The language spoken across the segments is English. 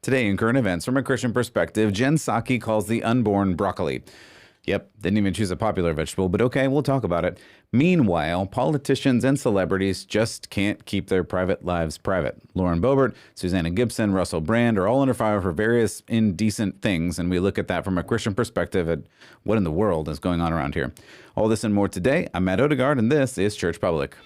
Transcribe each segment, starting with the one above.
Today in current events, from a Christian perspective, Jen Psaki calls the unborn broccoli. Yep, didn't even choose a popular vegetable, but okay, we'll talk about it. Meanwhile, politicians and celebrities just can't keep their private lives private. Lauren Boebert, Susanna Gibson, Russell Brand are all under fire for various indecent things, and we look at that from a Christian perspective at what in the world is going on around here. All this and more today. I'm Matt Odegaard, and this is Church Public.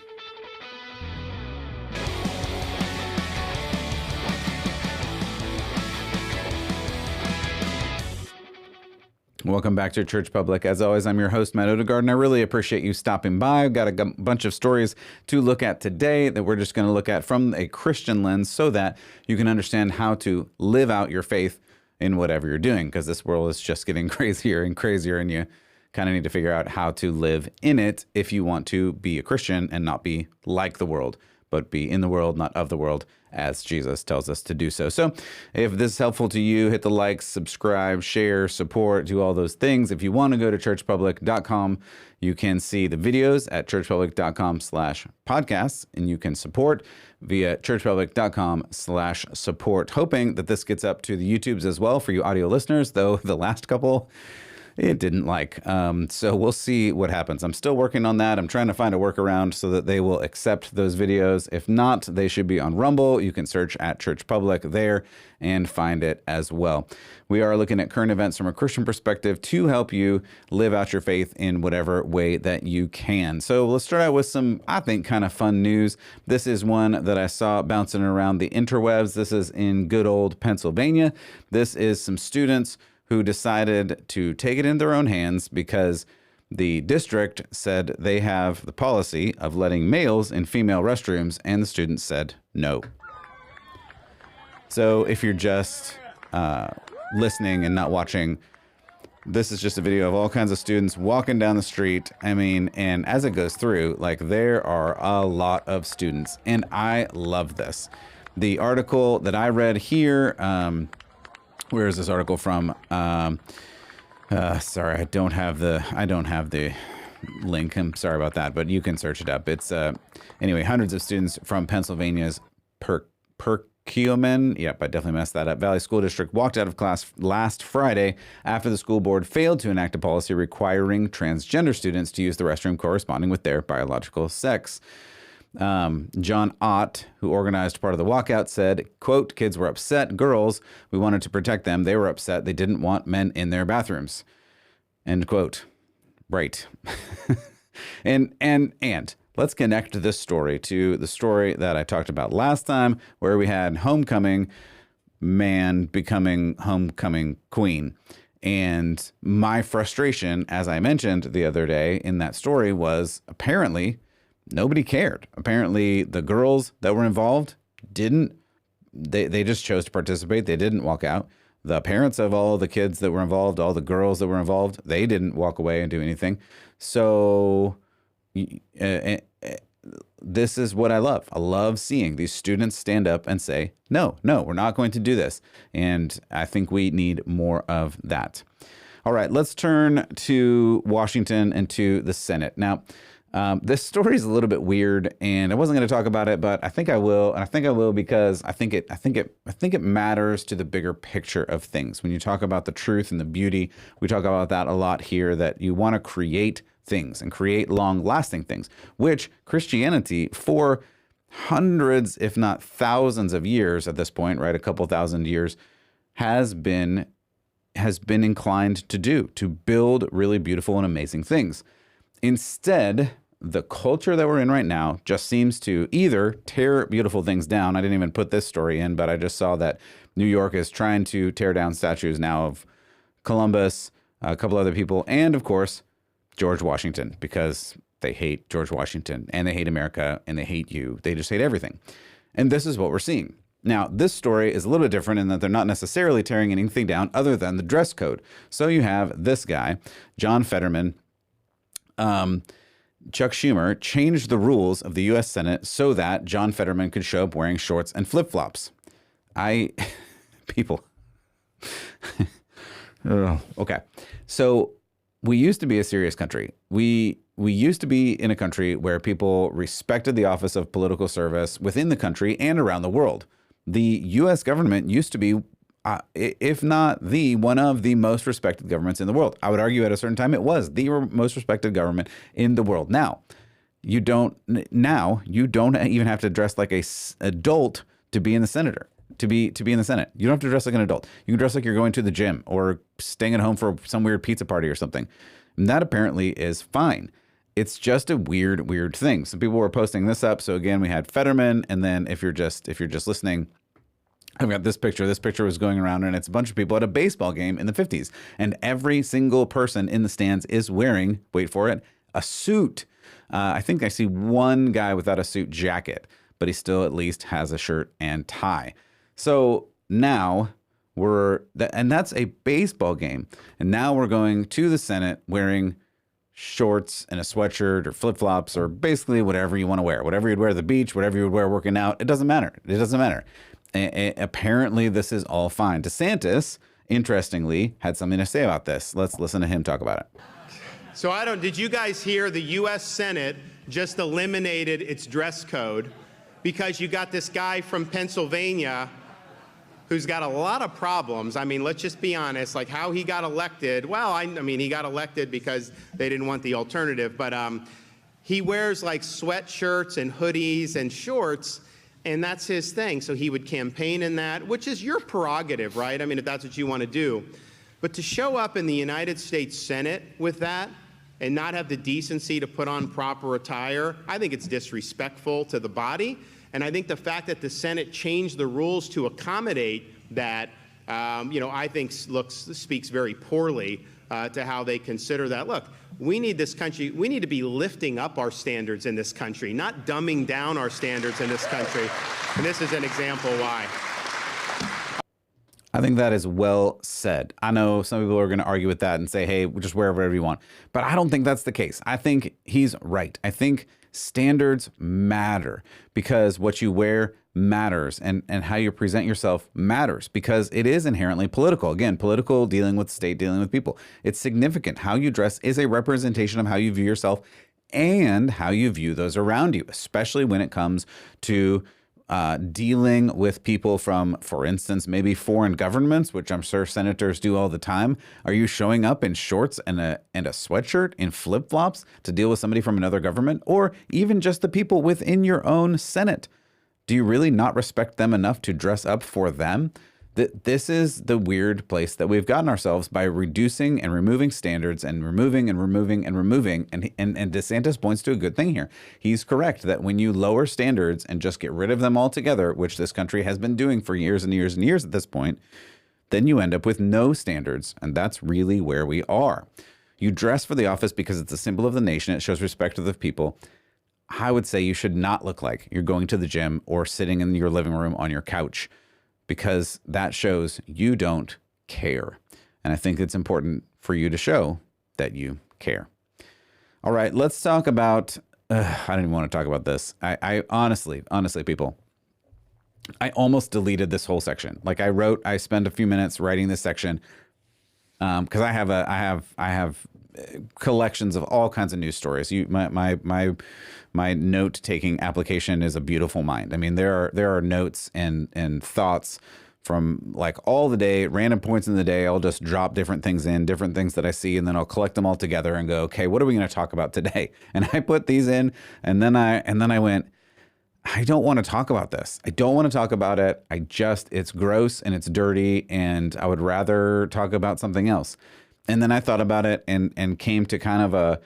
Welcome back to Church Public. As always, I'm your host, Matt Odegaard, and I really appreciate you stopping by. I've got a bunch of stories to look at today that we're just going to look at from a Christian lens so that you can understand how to live out your faith in whatever you're doing, because this world is just getting crazier and crazier, and you kind of need to figure out how to live in it if you want to be a Christian and not be like the world, but be in the world, not of the world, as Jesus tells us to do so. So if this is helpful to you, hit the like, subscribe, share, support, do all those things. If you want to go to churchpublic.com, you can see the videos at churchpublic.com/podcasts, and you can support via churchpublic.com/support, hoping that this gets up to the YouTubes as well for you audio listeners, though the last couple it didn't like. So we'll see what happens. I'm still working on that. I'm trying to find a workaround so that they will accept those videos. If not, they should be on Rumble. You can search at Church Public there and find it as well. We are looking at current events from a Christian perspective to help you live out your faith in whatever way that you can. So let's start out with some, I think, kind of fun news. This is one that I saw bouncing around the interwebs. This is in good old Pennsylvania. This is some students who decided to take it in their own hands because the district said they have the policy of letting males in female restrooms, and the students said no. So if you're just listening and not watching, this is just a video of all kinds of students walking down the street. I mean, and as it goes through, like, there are a lot of students, and I love this. The article that I read here, where is this article from? Sorry, I don't have the link. I'm sorry about that, but you can search it up. It's anyway, hundreds of students from Pennsylvania's Perkiomen, yep, I definitely messed that up, Valley School District walked out of class last Friday after the school board failed to enact a policy requiring transgender students to use the restroom corresponding with their biological sex. John Ott, who organized part of the walkout, said, quote, "Kids were upset. Girls, we wanted to protect them. They were upset. They didn't want men in their bathrooms." End quote. Right. and let's connect this story to the story that I talked about last time, where we had homecoming man becoming homecoming queen. And my frustration, as I mentioned the other day in that story, was apparently nobody cared. Apparently, the girls that were involved didn't. They just chose to participate. They didn't walk out. The parents of all the kids that were involved, all the girls that were involved, they didn't walk away and do anything. So this is what I love. I love seeing these students stand up and say, no, we're not going to do this. And I think we need more of that. All right, let's turn to Washington and to the Senate. Now, this story is a little bit weird, and I wasn't going to talk about it, but I think I will, and I think I will because I think it matters to the bigger picture of things. When you talk about the truth and the beauty, we talk about that a lot here. That you want to create things and create long-lasting things, which Christianity for hundreds, if not thousands, of years at this point, right, a couple thousand years, has been inclined to do, to build really beautiful and amazing things. Instead, the culture that we're in right now just seems to either tear beautiful things down. I didn't even put this story in, but I just saw that New York is trying to tear down statues now of Columbus, a couple other people, and of course, George Washington, because they hate George Washington and they hate America and they hate you. They just hate everything. And this is what we're seeing. Now, this story is a little bit different in that they're not necessarily tearing anything down other than the dress code. So you have this guy, John Fetterman. Chuck Schumer changed the rules of the U.S. Senate so that John Fetterman could show up wearing shorts and flip-flops. People. Okay. So we used to be a serious country. We used to be in a country where people respected the office of political service within the country and around the world. The U.S. government used to be if not one of the most respected governments in the world. I would argue at a certain time it was the most respected government in the world. Now you don't even have to dress like a adult to be in the senator. To be in the Senate, you don't have to dress like an adult. You can dress like you're going to the gym or staying at home for some weird pizza party or something. And that apparently is fine. It's just a weird thing. Some people were posting this up. So again, we had Fetterman, and then if you're just listening, I've got this picture. This picture was going around, and it's a bunch of people at a baseball game in the 50s, and every single person in the stands is wearing, wait for it, a suit. I think I see one guy without a suit jacket, but he still at least has a shirt and tie. So now and that's a baseball game. And now we're going to the Senate wearing shorts and a sweatshirt or flip-flops or basically whatever you want to wear. Whatever you'd wear at the beach, whatever you would wear working out. It doesn't matter. It doesn't matter. Apparently, this is all fine. DeSantis, interestingly, had something to say about this. Let's listen to him talk about it. So did you guys hear the U.S. Senate just eliminated its dress code because you got this guy from Pennsylvania who's got a lot of problems. I mean, let's just be honest, like how he got elected. Well, I mean, he got elected because they didn't want the alternative, but he wears like sweatshirts and hoodies and shorts, and that's his thing. So he would campaign in that, which is your prerogative, right? I mean, if that's what you want to do. But to show up in the United States Senate with that and not have the decency to put on proper attire, I think it's disrespectful to the body. And I think the fact that the Senate changed the rules to accommodate that, I think speaks very poorly to how they consider that. Look, we need this country, we need to be lifting up our standards in this country, not dumbing down our standards in this country. And this is an example why. I think that is well said. I know some people are going to argue with that and say, hey, just wear whatever you want. But I don't think that's the case. I think he's right. I think standards matter because what you wear matters and how you present yourself matters because it is inherently political. Again, political, dealing with state, dealing with people. It's significant. How you dress is a representation of how you view yourself and how you view those around you, especially when it comes to dealing with people from, for instance, maybe foreign governments, which I'm sure senators do all the time. Are you showing up in shorts and a sweatshirt, in flip-flops to deal with somebody from another government, or even just the people within your own Senate? Do you really not respect them enough to dress up for them? This is the weird place that we've gotten ourselves by reducing and removing standards and removing. And DeSantis points to a good thing here. He's correct that when you lower standards and just get rid of them altogether, which this country has been doing for years and years and years at this point, then you end up with no standards. And that's really where we are. You dress for the office because it's a symbol of the nation. It shows respect to the people. I would say you should not look like you're going to the gym or sitting in your living room on your couch, because that shows you don't care. And I think it's important for you to show that you care. All right, let's talk about, I don't even want to talk about this. I honestly, people, I almost deleted this whole section. Like I spent a few minutes writing this section because I have collections of all kinds of news stories. My note-taking application is a beautiful mind. I mean, there are notes and thoughts from like all the day, random points in the day. I'll just drop different things that I see, and then I'll collect them all together and go, okay, what are we going to talk about today? And I put these in, and then I went, I don't want to talk about this. I don't want to talk about it. It's gross and it's dirty, and I would rather talk about something else. And then I thought about it and came to kind of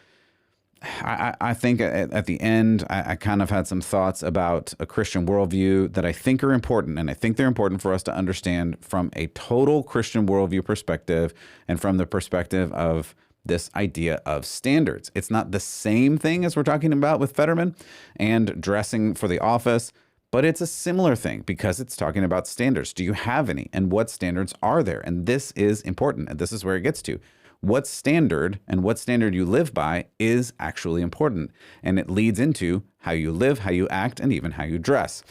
I think at the end, I kind of had some thoughts about a Christian worldview that I think are important. And I think they're important for us to understand from a total Christian worldview perspective and from the perspective of this idea of standards. It's not the same thing as we're talking about with Fetterman and dressing for the office, but it's a similar thing because it's talking about standards. Do you have any? And what standards are there? And this is important. And this is where it gets to. What standard and what standard you live by is actually important. And it leads into how you live, how you act, and even how you dress.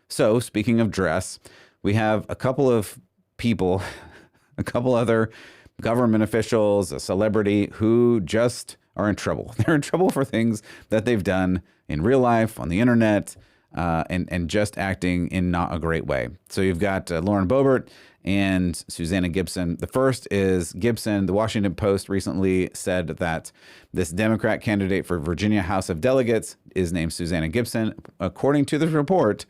So speaking of dress, we have a couple of people, a couple other government officials, a celebrity who just are in trouble. They're in trouble for things that they've done in real life, on the internet, and just acting in not a great way. So you've got Lauren Boebert and Susanna Gibson. The first is Gibson. The Washington Post recently said that this Democrat candidate for Virginia House of Delegates is named Susanna Gibson. According to the report,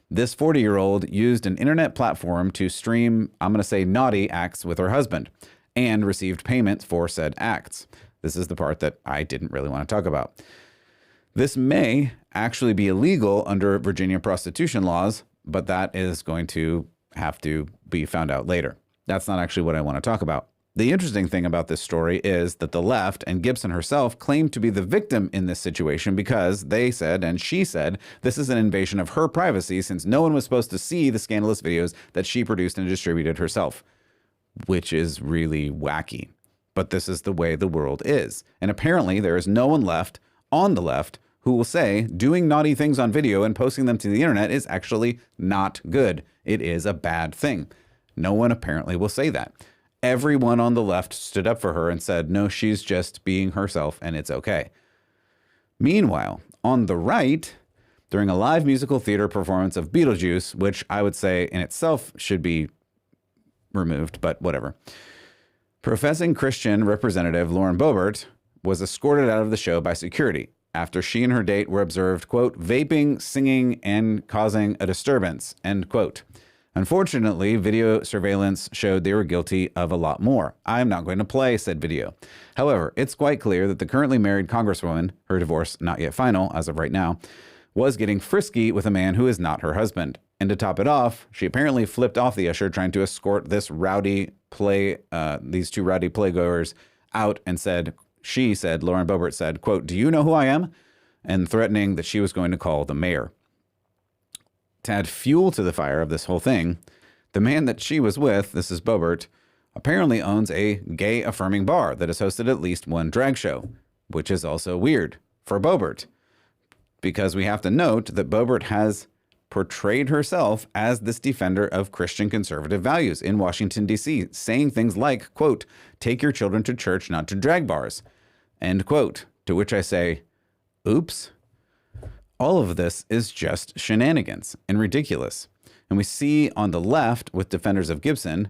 this 40-year-old used an internet platform to stream, I'm going to say, naughty acts with her husband and received payments for said acts. This is the part that I didn't really want to talk about. This may actually be illegal under Virginia prostitution laws, but that is going to have to be found out later. That's not actually what I want to talk about. The interesting thing about this story is that the left and Gibson herself claimed to be the victim in this situation because they said, and she said, this is an invasion of her privacy since no one was supposed to see the scandalous videos that she produced and distributed herself, which is really wacky. But this is the way the world is. And apparently there is no one left on the left who will say doing naughty things on video and posting them to the internet is actually not good. It is a bad thing. No one apparently will say that. Everyone on the left stood up for her and said, no, she's just being herself and it's okay. Meanwhile, on the right, during a live musical theater performance of Beetlejuice, which I would say in itself should be removed, but whatever, professing Christian representative Lauren Boebert was escorted out of the show by security after she and her date were observed, quote, vaping, singing, and causing a disturbance, end quote. Unfortunately, video surveillance showed they were guilty of a lot more. I'm not going to play said video. However, it's quite clear that the currently married congresswoman, her divorce not yet final as of right now, was getting frisky with a man who is not her husband. And to top it off, she apparently flipped off the usher trying to escort these two rowdy playgoers out and said, Lauren Boebert said, quote, do you know who I am? And threatening that she was going to call the mayor. To add fuel to the fire of this whole thing, the man that she was with, this is Boebert, apparently owns a gay-affirming bar that has hosted at least one drag show, which is also weird for Boebert, because we have to note that Boebert has portrayed herself as this defender of Christian conservative values in Washington, D.C., saying things like, quote, take your children to church, not to drag bars, end quote, to which I say, oops. All of this is just shenanigans and ridiculous. And we see on the left with defenders of Gibson,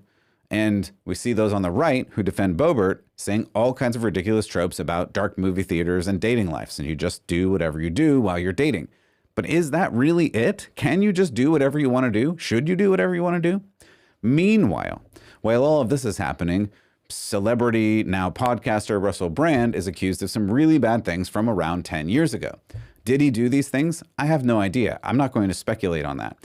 and we see those on the right who defend Boebert saying all kinds of ridiculous tropes about dark movie theaters and dating lives. And you just do whatever you do while you're dating. But is that really it? Can you just do whatever you want to do? Should you do whatever you want to do? Meanwhile, while all of this is happening, celebrity, now podcaster Russell Brand is accused of some really bad things from around 10 years ago. Did he do these things? I have no idea. I'm not going to speculate on that.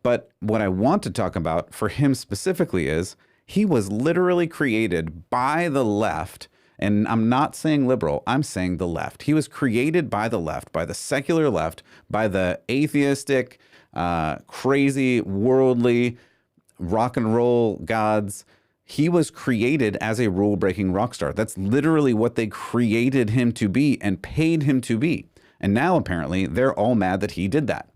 But what I want to talk about for him specifically is he was literally created by the left. And I'm not saying liberal, I'm saying the left. He was created by the left, by the secular left, by the atheistic, crazy, worldly, rock and roll gods. He was created as a rule-breaking rock star. That's literally what they created him to be and paid him to be. And now apparently they're all mad that he did that.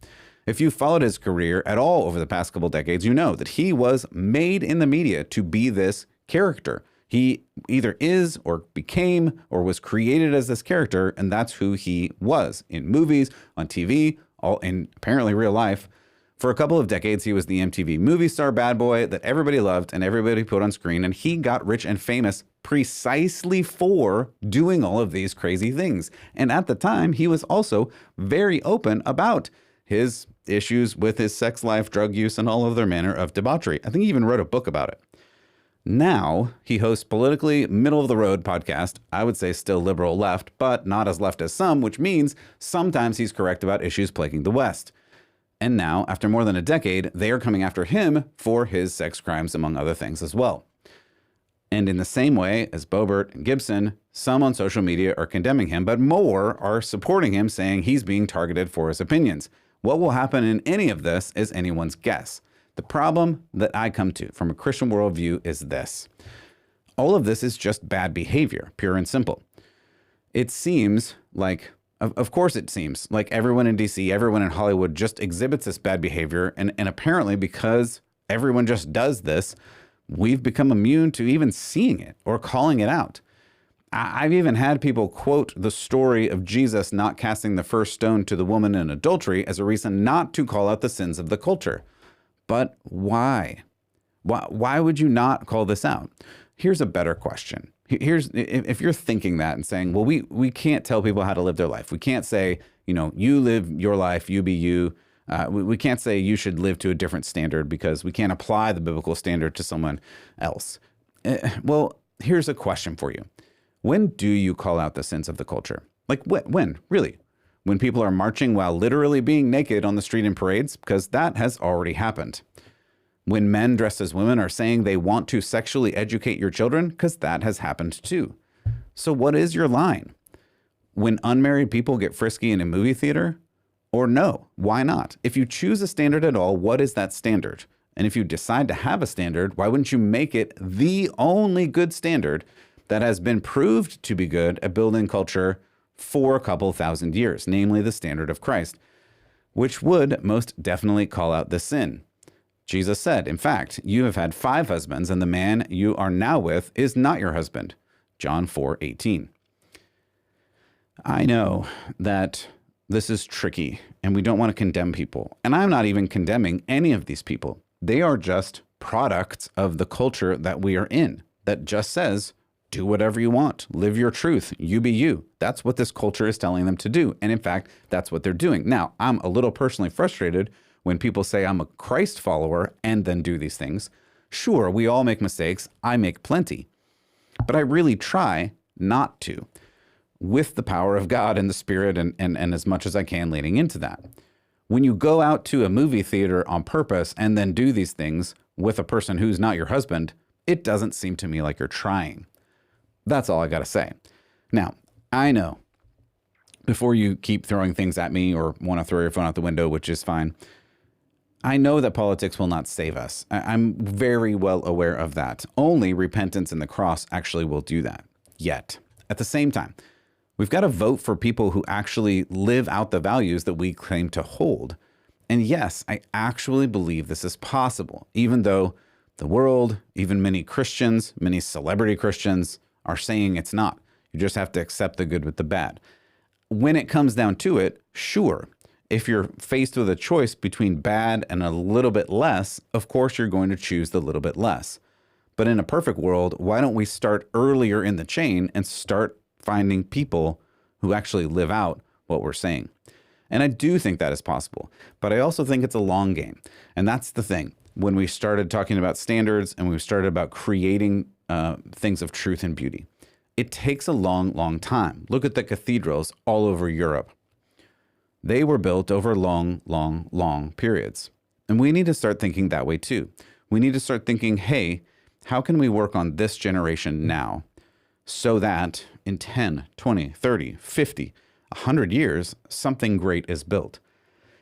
If you followed his career at all over the past couple decades, you know that he was made in the media to be this character. He either is or became or was created as this character, and that's who he was in movies, on TV, all in apparently real life. For a couple of decades, he was the MTV movie star bad boy that everybody loved and everybody put on screen, and he got rich and famous precisely for doing all of these crazy things. And at the time, he was also very open about his issues with his sex life, drug use, and all other manner of debauchery. I think he even wrote a book about it. Now he hosts politically middle-of-the-road podcast, I would say still liberal left, but not as left as some, which means sometimes he's correct about issues plaguing the West. And now, after more than a decade, they are coming after him for his sex crimes, among other things as well. And in the same way as Boebert and Gibson, some on social media are condemning him, but more are supporting him, saying he's being targeted for his opinions. What will happen in any of this is anyone's guess. The problem that I come to from a Christian worldview is this. All of this is just bad behavior, pure and simple. It seems like, of course it seems like everyone in DC, everyone in Hollywood just exhibits this bad behavior. And apparently because everyone just does this, we've become immune to even seeing it or calling it out. I've even had people quote the story of Jesus not casting the first stone to the woman in adultery as a reason not to call out the sins of the culture. But why? Why would you not call this out? Here's a better question. If you're thinking that and saying, well, we can't tell people how to live their life. We can't say, you live your life, you be you. We can't say you should live to a different standard because we can't apply the biblical standard to someone else. Well, here's a question for you. When do you call out the sins of the culture? Like when? Really? When people are marching while literally being naked on the street in parades? Because that has already happened. When men dressed as women are saying they want to sexually educate your children? Because that has happened too. So what is your line? When unmarried people get frisky in a movie theater? Or no, why not? If you choose a standard at all, what is that standard? And if you decide to have a standard, why wouldn't you make it the only good standard that has been proved to be good at building culture for a couple thousand years, namely the standard of Christ, which would most definitely call out the sin? Jesus said, in fact, you have had 5 husbands, and the man you are now with is not your husband. John 4:18. I know that this is tricky, and we don't want to condemn people. And I'm not even condemning any of these people. They are just products of the culture that we are in that just says, do whatever you want, live your truth, you be you. That's what this culture is telling them to do. And in fact, that's what they're doing. Now, I'm a little personally frustrated when people say I'm a Christ follower and then do these things. Sure, we all make mistakes. I make plenty. But I really try not to, with the power of God and the Spirit and as much as I can leading into that. When you go out to a movie theater on purpose and then do these things with a person who's not your husband, it doesn't seem to me like you're trying. That's all I got to say. Now, I know, before you keep throwing things at me or want to throw your phone out the window, which is fine, I know that politics will not save us. I'm very well aware of that. Only repentance and the cross actually will do that. Yet, at the same time, we've got to vote for people who actually live out the values that we claim to hold. And yes, I actually believe this is possible, even though the world, even many Christians, many celebrity Christians, are saying it's not. You just have to accept the good with the bad. When it comes down to it, sure, if you're faced with a choice between bad and a little bit less, of course you're going to choose the little bit less. But in a perfect world, why don't we start earlier in the chain and start finding people who actually live out what we're saying? And I do think that is possible, but I also think it's a long game. And that's the thing. When we started talking about standards and we started about creating things of truth and beauty, it takes a long, long time. Look at the cathedrals all over Europe. They were built over long, long, long periods. And we need to start thinking that way too. We need to start thinking, hey, how can we work on this generation now so that in 10, 20, 30, 50, 100 years, something great is built?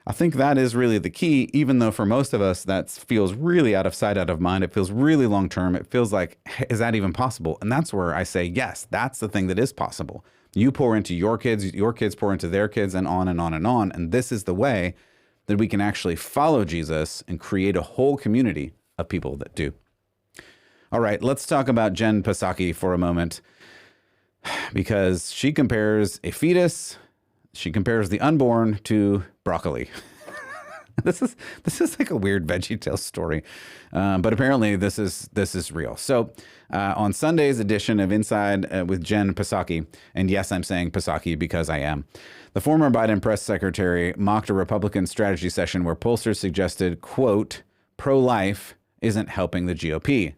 I think that is really the key, even though for most of us that feels really out of sight, out of mind. It feels really long term. It feels like, is that even possible? And that's where I say, yes, that's the thing that is possible. You pour into your kids pour into their kids, and on and on and on. And this is the way that we can actually follow Jesus and create a whole community of people that do. All right, let's talk about Jen Psaki for a moment, because she compares a fetus, she compares the unborn to broccoli. This is like a weird VeggieTales story, but apparently this is real. So on Sunday's edition of Inside with Jen Psaki, and yes, I'm saying Psaki because I am, the former Biden press secretary mocked a Republican strategy session where pollsters suggested, quote, pro-life isn't helping the GOP.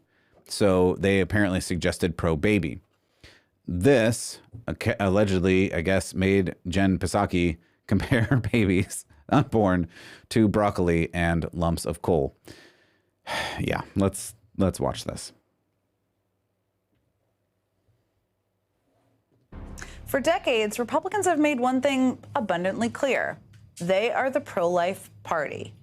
So they apparently suggested pro-baby. This allegedly, I guess, made Jen Psaki compare babies unborn to broccoli and lumps of coal. Yeah, let's watch this. For decades, Republicans have made one thing abundantly clear. They are the pro-life party.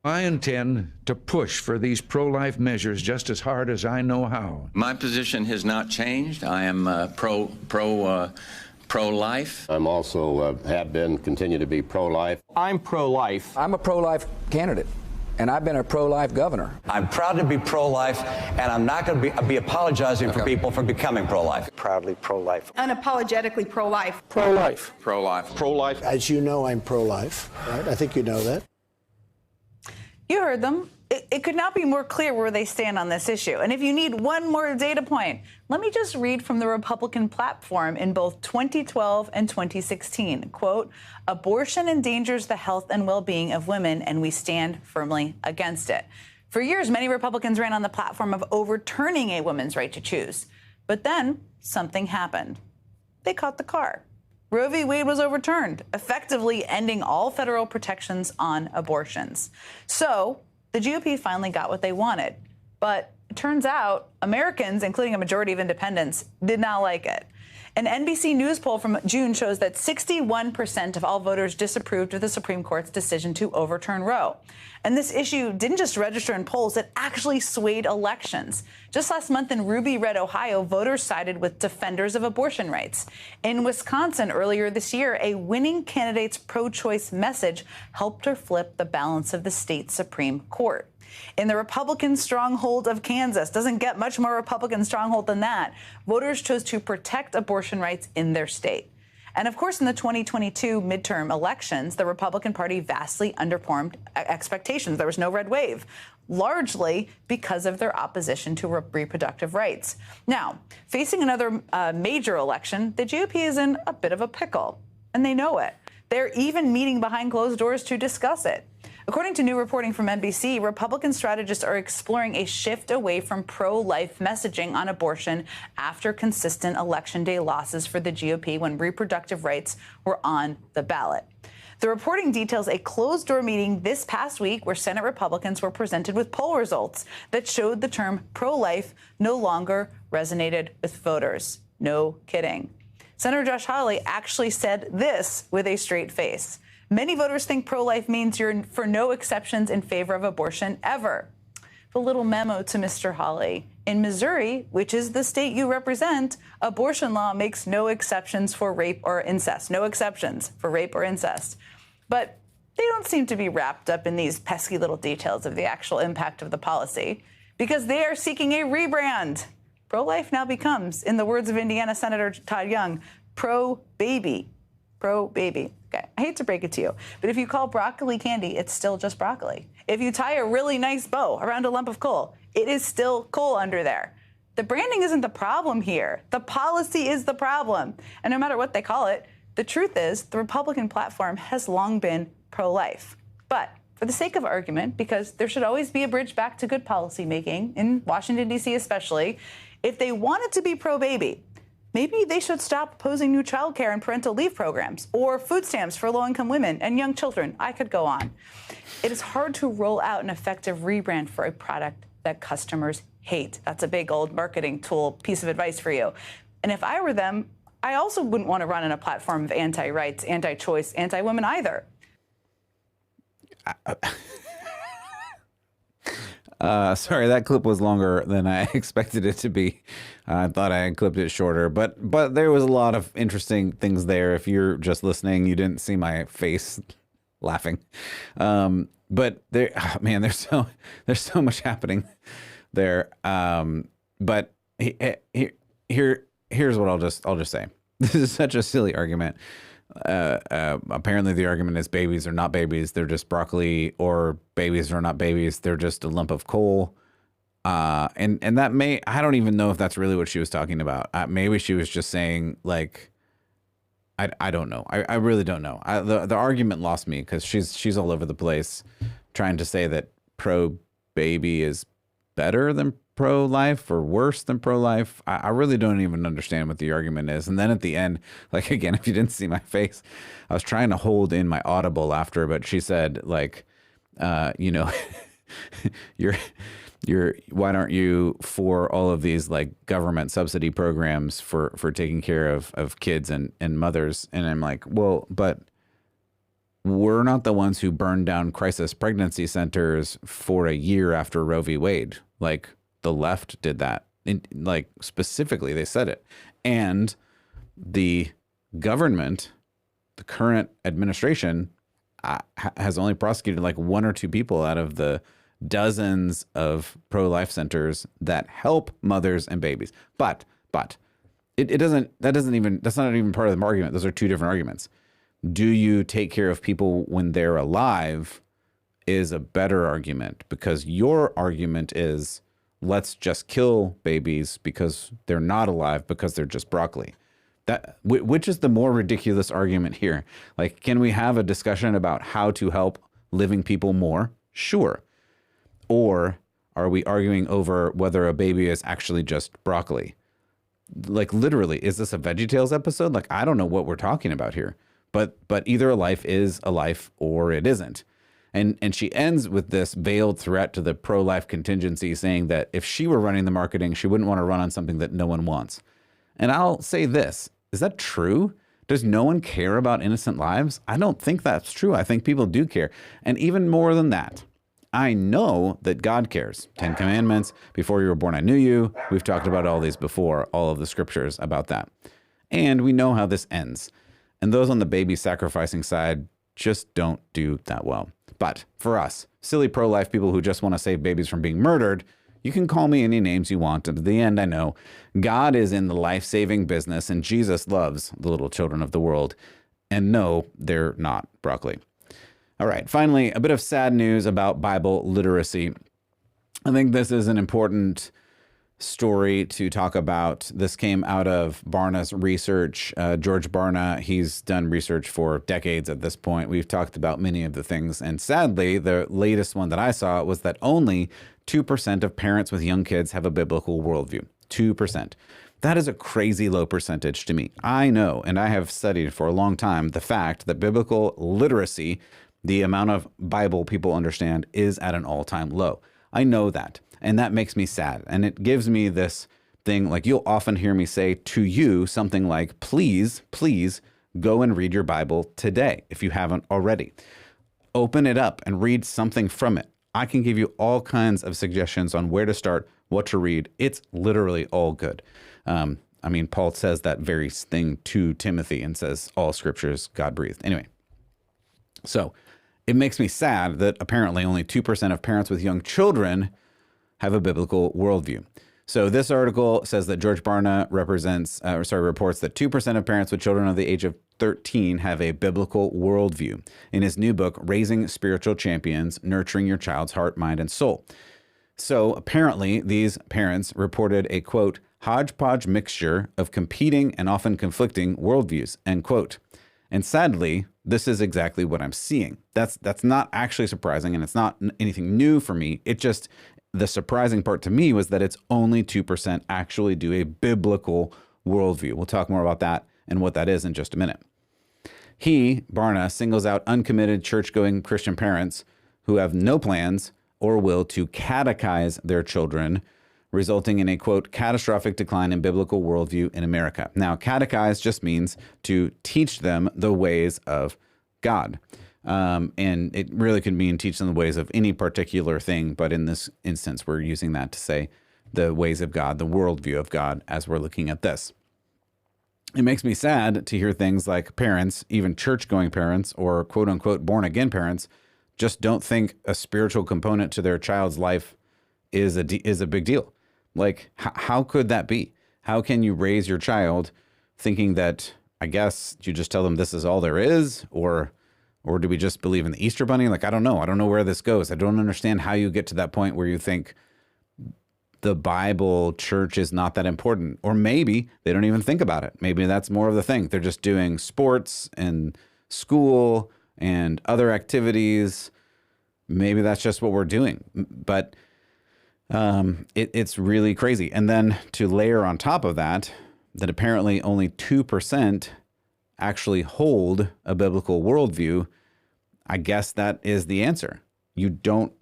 I intend to push for these pro-life measures just as hard as I know how. My position has not changed. I am pro-life. I'm also have been, continue to be pro-life. I'm pro-life. I'm a pro-life candidate. And I've been a pro-life governor. I'm proud to be pro-life, and I'm not going to be apologizing for people for becoming pro-life. Proudly pro-life. Unapologetically pro-life. Pro-life. Pro-life. Pro-life. As you know, I'm pro-life, right? I think you know that. You heard them. It could not be more clear where they stand on this issue. And if you need one more data point, let me just read from the Republican platform in both 2012 and 2016. Quote, abortion endangers the health and well-being of women, and we stand firmly against it. For years, many Republicans ran on the platform of overturning a woman's right to choose. But then something happened. They caught the car. Roe v. Wade was overturned, effectively ending all federal protections on abortions. So the GOP finally got what they wanted. But it turns out Americans, including a majority of independents, did not like it. An NBC News poll from June shows that 61% of all voters disapproved of the Supreme Court's decision to overturn Roe. And this issue didn't just register in polls, it actually swayed elections. Just last month in Ruby Red, Ohio, voters sided with defenders of abortion rights. In Wisconsin earlier this year, a winning candidate's pro-choice message helped her flip the balance of the state Supreme Court. In the Republican stronghold of Kansas, doesn't get much more Republican stronghold than that, voters chose to protect abortion rights in their state. And of course, in the 2022 midterm elections, the Republican Party vastly underperformed expectations. There was no red wave, largely because of their opposition to reproductive rights. Now, facing another major election, the GOP is in a bit of a pickle, and they know it. They're even meeting behind closed doors to discuss it. According to new reporting from NBC, Republican strategists are exploring a shift away from pro-life messaging on abortion after consistent Election Day losses for the GOP when reproductive rights were on the ballot. The reporting details a closed-door meeting this past week where Senate Republicans were presented with poll results that showed the term pro-life no longer resonated with voters. No kidding. Senator Josh Hawley actually said this with a straight face. Many voters think pro-life means you're for no exceptions in favor of abortion ever. A little memo to Mr. Hawley. In Missouri, which is the state you represent, abortion law makes no exceptions for rape or incest. No exceptions for rape or incest. But they don't seem to be wrapped up in these pesky little details of the actual impact of the policy because they are seeking a rebrand. Pro-life now becomes, in the words of Indiana Senator Todd Young, pro-baby. Pro-baby. Okay, I hate to break it to you, but if you call broccoli candy, it's still just broccoli. If you tie a really nice bow around a lump of coal, it is still coal under there. The branding isn't the problem here. The policy is the problem. And no matter what they call it, the truth is the Republican platform has long been pro-life. But for the sake of argument, because there should always be a bridge back to good policy making, in Washington, D.C. especially, if they wanted to be pro-baby, maybe they should stop opposing new child care and parental leave programs or food stamps for low-income women and young children. I could go on. It is hard to roll out an effective rebrand for a product that customers hate. That's a big old marketing tool piece of advice for you. And if I were them, I also wouldn't want to run on a platform of anti-rights, anti-choice, anti-women either. Sorry, that clip was longer than I expected it to be. I thought I had clipped it shorter, but there was a lot of interesting things there. If you're just listening, you didn't see my face laughing. But there, oh, man, there's so much happening there. But here's what I'll just say. This is such a silly argument. Apparently the argument is babies are not babies. They're just broccoli, or babies are not babies. They're just a lump of coal. And that I don't even know if that's really what she was talking about. Maybe she was just saying, like, I don't know. I really don't know. The argument lost me because she's all over the place trying to say that pro-baby is better than pro-life or worse than pro-life. I really don't even understand what the argument is. And then at the end, like, again, if you didn't see my face, I was trying to hold in my audible after, but she said, like, why aren't you for all of these, like, government subsidy programs for taking care of kids and mothers? And I'm like, well, but we're not the ones who burned down crisis pregnancy centers for a year after Roe v. Wade. Like, the left did that. Like, specifically, they said it. And the government, the current administration, has only prosecuted like 1 or 2 people out of the dozens of pro-life centers that help mothers and babies. But that's not even part of the argument. Those are 2 different arguments. Do you take care of people when they're alive is a better argument, because your argument is let's just kill babies because they're not alive because they're just broccoli. Which is the more ridiculous argument here? Like, can we have a discussion about how to help living people more? Sure. Or are we arguing over whether a baby is actually just broccoli? Like, literally, is this a VeggieTales episode? Like, I don't know what we're talking about here. But either a life is a life or it isn't. And she ends with this veiled threat to the pro-life contingency, saying that if she were running the marketing, she wouldn't want to run on something that no one wants. And I'll say this. Is that true? Does no one care about innocent lives? I don't think that's true. I think people do care. And even more than that, I know that God cares. 10 Commandments, before you were born, I knew you. We've talked about all these before, all of the scriptures about that. And we know how this ends. And those on the baby sacrificing side just don't do that well. But for us, silly pro-life people who just want to save babies from being murdered, you can call me any names you want. And at the end, I know God is in the life-saving business, and Jesus loves the little children of the world. And no, they're not broccoli. All right, finally, a bit of sad news about Bible literacy. I think this is an important story to talk about. This came out of Barna's research. George Barna, he's done research for decades at this point. We've talked about many of the things. And sadly, the latest one that I saw was that only 2% of parents with young kids have a biblical worldview. 2%. That is a crazy low percentage to me. I know, and I have studied for a long time, the fact that biblical literacy, the amount of Bible people understand, is at an all-time low. I know that. And that makes me sad. And it gives me this thing, like you'll often hear me say to you something like, please go and read your Bible today if you haven't already. Open it up and read something from it. I can give you all kinds of suggestions on where to start, what to read. It's literally all good. Paul says that very thing to Timothy and says all scriptures God breathed. Anyway, so it makes me sad that apparently only 2% of parents with young children have a biblical worldview. So this article says that George Barna reports that 2% of parents with children of the age of 13 have a biblical worldview in his new book, Raising Spiritual Champions, Nurturing Your Child's Heart, Mind, and Soul. So apparently these parents reported a, quote, hodgepodge mixture of competing and often conflicting worldviews, end quote. And sadly, this is exactly what I'm seeing. That's not actually surprising, and it's not anything new for me. The surprising part to me was that it's only 2% actually do a biblical worldview. We'll talk more about that and what that is in just a minute. Barna, singles out uncommitted church-going Christian parents who have no plans or will to catechize their children, resulting in a, quote, catastrophic decline in biblical worldview in America. Now, catechize just means to teach them the ways of God. And it really could mean teach them the ways of any particular thing. But in this instance, we're using that to say the ways of God, the worldview of God, as we're looking at this. It makes me sad to hear things like parents, even church-going parents or quote-unquote born-again parents, just don't think a spiritual component to their child's life is a big deal. Like, how could that be? How can you raise your child thinking that, I guess, you just tell them this is all there is, or do we just believe in the Easter Bunny? Like, I don't know. I don't know where this goes. I don't understand how you get to that point where you think the Bible, church is not that important. Or maybe they don't even think about it. Maybe that's more of the thing. They're just doing sports and school and other activities. Maybe that's just what we're doing. But it's really crazy. And then to layer on top of that apparently only 2% actually hold a biblical worldview, I guess that is the answer. You don't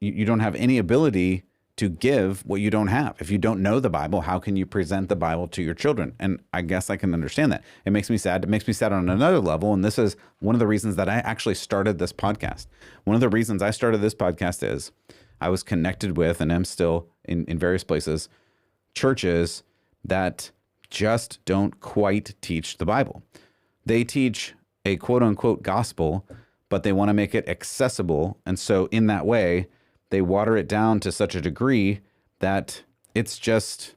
have any ability to give what you don't have. If you don't know the Bible, how can you present the Bible to your children? And I guess I can understand that. It makes me sad. It makes me sad on another level. And this is one of the reasons that I actually started this podcast. One of the reasons I started this podcast is I was connected with, and am still in various places, churches that just don't quite teach the Bible. They teach a quote unquote gospel, but they want to make it accessible. And so in that way, they water it down to such a degree that it's just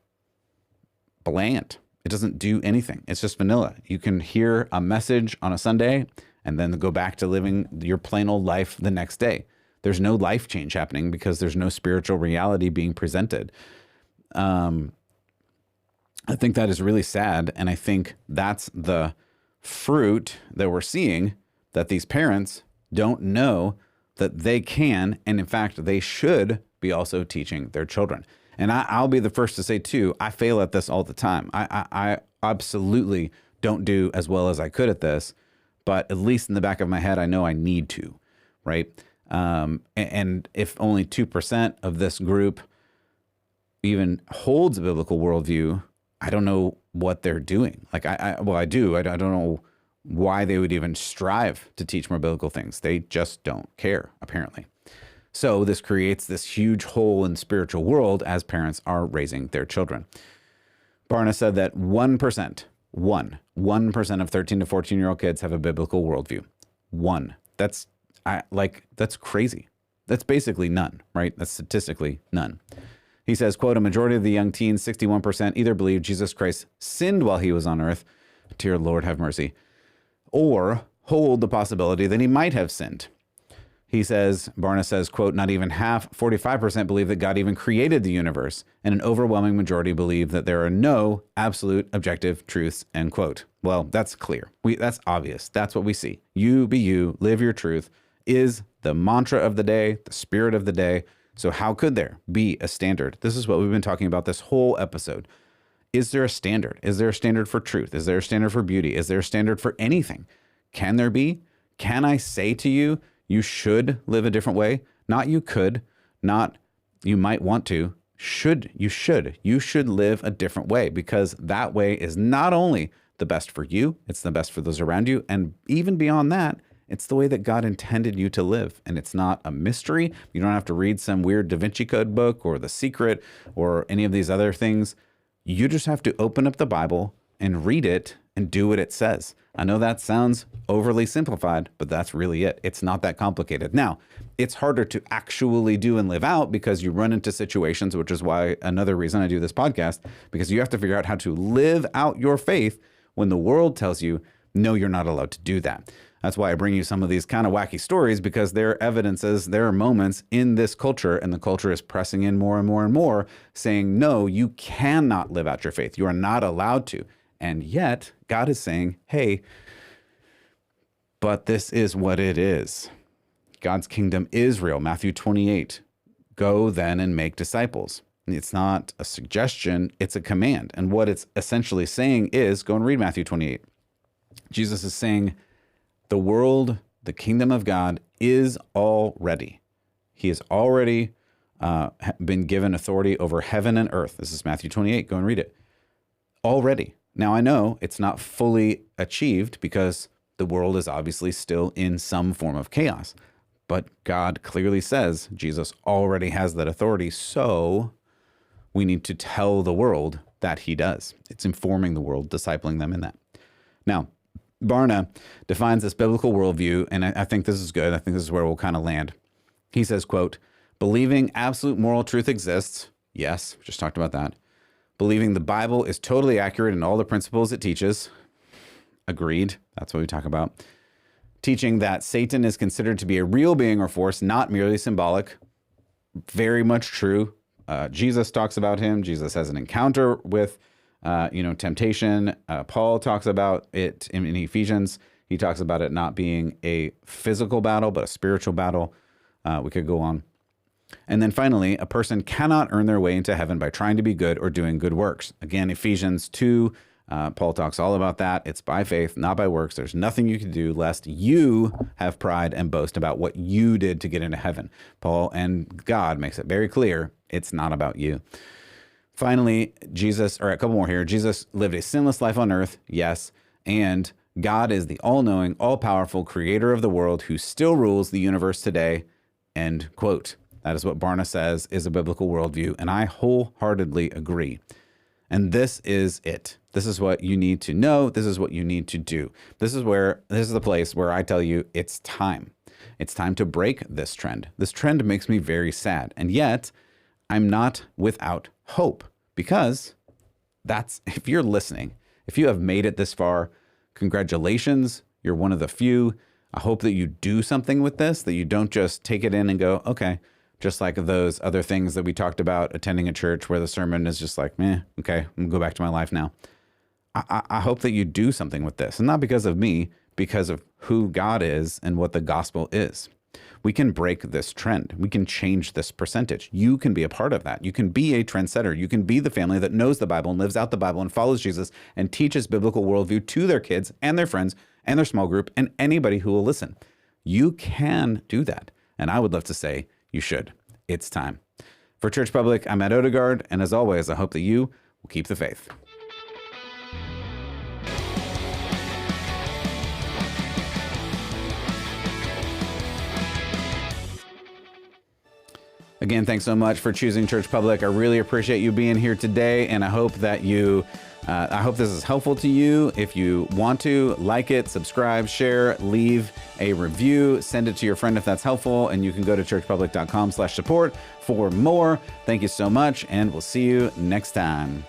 bland. It doesn't do anything. It's just vanilla. You can hear a message on a Sunday and then go back to living your plain old life the next day. There's no life change happening because there's no spiritual reality being presented. I think that is really sad. And I think that's the fruit that we're seeing, that these parents don't know that they can, and in fact, they should be also teaching their children. And I'll be the first to say too, I fail at this all the time. I absolutely don't do as well as I could at this, but at least in the back of my head, I know I need to, right? And if only 2% of this group even holds a biblical worldview, I don't know what they're doing. Like I do. I don't know why they would even strive to teach more biblical things. They just don't care, apparently. So this creates this huge hole in the spiritual world as parents are raising their children. Barna said that 1% of 13 to 14-year-old kids have a biblical worldview. One. That's crazy. That's basically none, right? That's statistically none. He says, quote, a majority of the young teens, 61%, either believe Jesus Christ sinned while he was on earth, dear Lord have mercy, or hold the possibility that he might have sinned. He says, Barna says, quote, not even half, 45% believe that God even created the universe, and an overwhelming majority believe that there are no absolute objective truths, end quote. Well, that's clear. That's obvious. That's what we see. You be you, live your truth is the mantra of the day, the spirit of the day. So how could there be a standard? This is what we've been talking about this whole episode. Is there a standard? Is there a standard for truth? Is there a standard for beauty? Is there a standard for anything? Can there be? Can I say to you, you should live a different way? Not you could, not you might want to. You should live a different way, because that way is not only the best for you, it's the best for those around you. And even beyond that, it's the way that God intended you to live. And it's not a mystery. You don't have to read some weird Da Vinci Code book or The Secret or any of these other things. You just have to open up the Bible and read it and do what it says. I know that sounds overly simplified, but that's really it. It's not that complicated. Now, it's harder to actually do and live out because you run into situations, which is why another reason I do this podcast, because you have to figure out how to live out your faith when the world tells you, no, you're not allowed to do that. That's why I bring you some of these kind of wacky stories, because there are evidences, there are moments in this culture, and the culture is pressing in more and more and more, saying, no, you cannot live out your faith. You are not allowed to. And yet God is saying, hey, but this is what it is. God's kingdom is real. Matthew 28, go then and make disciples. It's not a suggestion, it's a command. And what it's essentially saying is, go and read Matthew 28. Jesus is saying, the world, the kingdom of God is already. He has already been given authority over heaven and earth. This is Matthew 28. Go and read it. Already. Now, I know it's not fully achieved because the world is obviously still in some form of chaos. But God clearly says Jesus already has that authority. So we need to tell the world that he does. It's informing the world, discipling them in that. Now, Barna defines this biblical worldview, and I think this is good. I think this is where we'll kind of land. He says, quote, believing absolute moral truth exists. Yes, we just talked about that. Believing the Bible is totally accurate in all the principles it teaches. Agreed. That's what we talk about. Teaching that Satan is considered to be a real being or force, not merely symbolic. Very much true. Jesus talks about him. Jesus has an encounter with temptation. Paul talks about it in Ephesians. He talks about it not being a physical battle, but a spiritual battle. We could go on. And then finally, a person cannot earn their way into heaven by trying to be good or doing good works. Again, Ephesians 2, Paul talks all about that. It's by faith, not by works. There's nothing you can do lest you have pride and boast about what you did to get into heaven. Paul and God makes it very clear it's not about you. Finally, Jesus, or a couple more here, Jesus lived a sinless life on earth, yes, and God is the all-knowing, all-powerful creator of the world who still rules the universe today, end quote. That is what Barna says is a biblical worldview, and I wholeheartedly agree. And this is it. This is what you need to know. This is what you need to do. This is the place where I tell you it's time. It's time to break this trend. This trend makes me very sad. And yet, I'm not without hope, because if you're listening, if you have made it this far, congratulations. You're one of the few. I hope that you do something with this, that you don't just take it in and go, okay, just like those other things that we talked about, attending a church where the sermon is just like, meh, okay, I'm gonna go back to my life now. I hope that you do something with this, and not because of me, because of who God is and what the gospel is. We can break this trend. We can change this percentage. You can be a part of that. You can be a trendsetter. You can be the family that knows the Bible and lives out the Bible and follows Jesus and teaches biblical worldview to their kids and their friends and their small group and anybody who will listen. You can do that. And I would love to say you should. It's time. For Church Public, I'm Matt Odegaard. And as always, I hope that you will keep the faith. Again, thanks so much for choosing Church Public. I really appreciate you being here today, and I hope that I hope this is helpful to you. If you want to, like it, subscribe, share, leave a review, send it to your friend if that's helpful, and you can go to churchpublic.com/support for more. Thank you so much, and we'll see you next time.